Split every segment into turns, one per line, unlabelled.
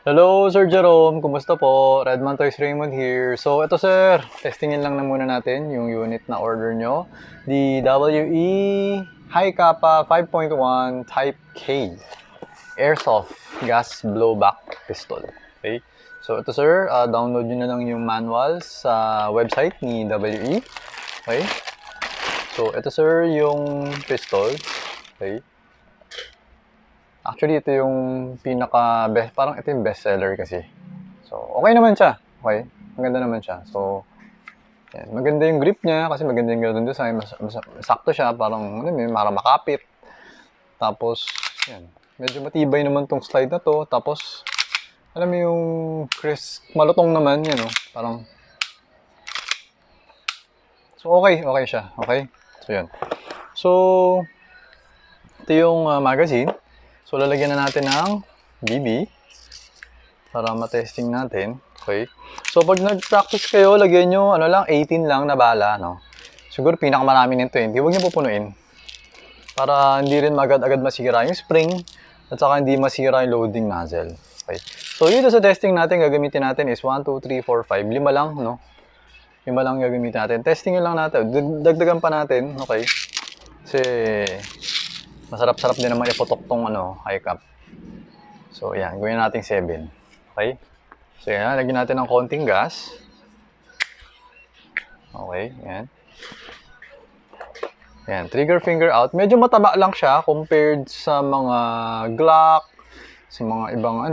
Hello, Sir Jerome. Kumusta po? Redman Toys Raymond here. So, ito sir, testingin lang na muna natin yung unit na order nyo. The WE High Kappa 5.1 Type K Airsoft Gas Blowback Pistol. Okay? So, ito sir, download nyo na lang yung manual sa website ni WE. Okay? So, ito sir, yung pistol. Okay? Actually, ito yung pinaka-best, parang ito yung best seller kasi. So, okay naman siya. Okay? Maganda naman siya. So, yan. Maganda yung grip niya kasi maganda yung ganun design. Sakto siya, parang, ano yun, parang makapit. Tapos, yan. Medyo matibay naman tong slide na to. Tapos, alam mo yung crisp, malutong naman, yan o. Parang, so, okay siya. Okay? So, yan. So, ito yung magazine. So, lalagyan na natin ng BB para matesting natin. Okay. So, pag nag-practice kayo, lagyan nyo, 18 lang na bala, no? Siguro pinakamarami nito, 20. Huwag nyo pupunuin. Para hindi rin agad-agad masira yung spring at saka hindi masira yung loading nozzle. Okay. So, yun sa testing natin, gagamitin natin is 1, 2, 3, 4, 5. 5 lang, no? 5 lang gagamitin natin. Testing lang natin. Dagdagan pa natin, okay? Kasi masarap-sarap din naman ipotok tong high cap. So, ayan. Gawin natin 7. Okay? So, ayan. Lagyan natin ng konting gas. Okay. Ayan. Ayan. Trigger finger out. Medyo mataba lang siya compared sa mga Glock, sa mga ibang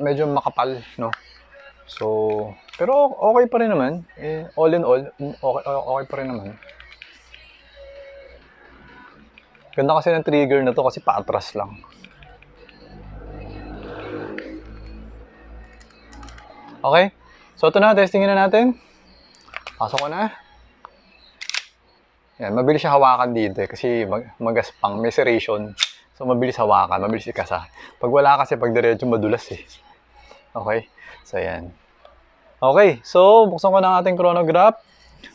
medyo makapal, no? So, pero okay pa rin naman. All in all, okay pa rin naman. Ganda kasi ng trigger na to kasi paatras lang. Okay? So, ito na. Testingin na natin. Pasok ko na. Yan. Mabilis siya hawakan dito kasi magaspang. May serration. So, mabilis hawakan. Mabilis ikasa. Pag wala kasi, pag diretso madulas eh. Okay? So, yan. Okay. So, buksan ko na ang ating chronograph.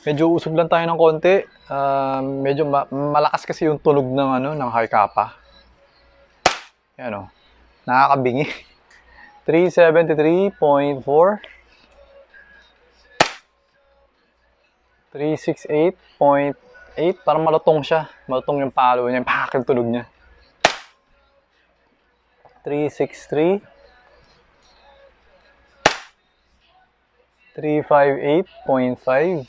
Medyo usog lang tayo ng konti. Medyo malakas kasi yung tunog ng high kappa. Yan o. Nakakabingi. 373.4 368.8. Parang malutong siya. Malutong yung palo niya. Yung tunog niya. 363 358.5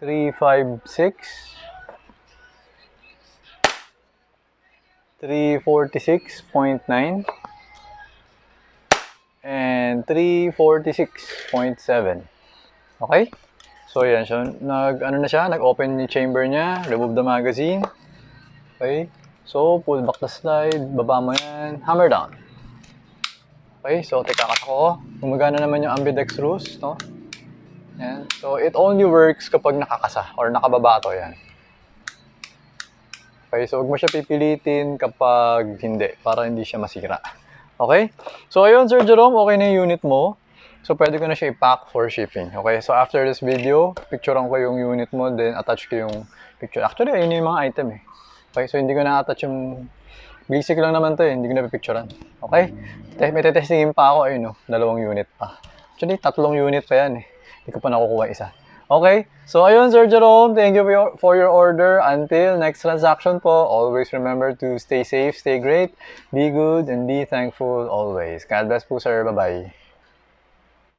356 346.9 and 346.7. Okay? So, yan siya. Nag-open yung chamber niya. Remove the magazine. Okay? So, pull back the slide. Baba mo yan. Hammer down. Okay? So, kakas ko. Gumagana naman yung ambidextrous, no? Yan. So, it only works kapag nakakasa or nakababa to. Yan. Okay? So, huwag mo siya pipilitin kapag hindi. Para hindi siya masira. Okay? So, ayun, Sir Jerome. Okay na yung unit mo. So, pwede ko na siya i-pack for shipping. Okay? So, after this video, picturean ko yung unit mo, then attach ko yung picture. Actually, ayun yung mga item eh. Okay? So, hindi ko na-attach yung... Basic lang naman to eh. Hindi ko na-picturean. Okay? May tetestingin pa ako. Ayun 2 unit pa. Actually, 3 unit pa yan eh. Hindi ko pa nakukuha isa. Okay? So, ayun, Sir Jerome. Thank you for your order. Until next transaction po, always remember to stay safe, stay great, be good, and be thankful always. God bless po, sir. Bye-bye.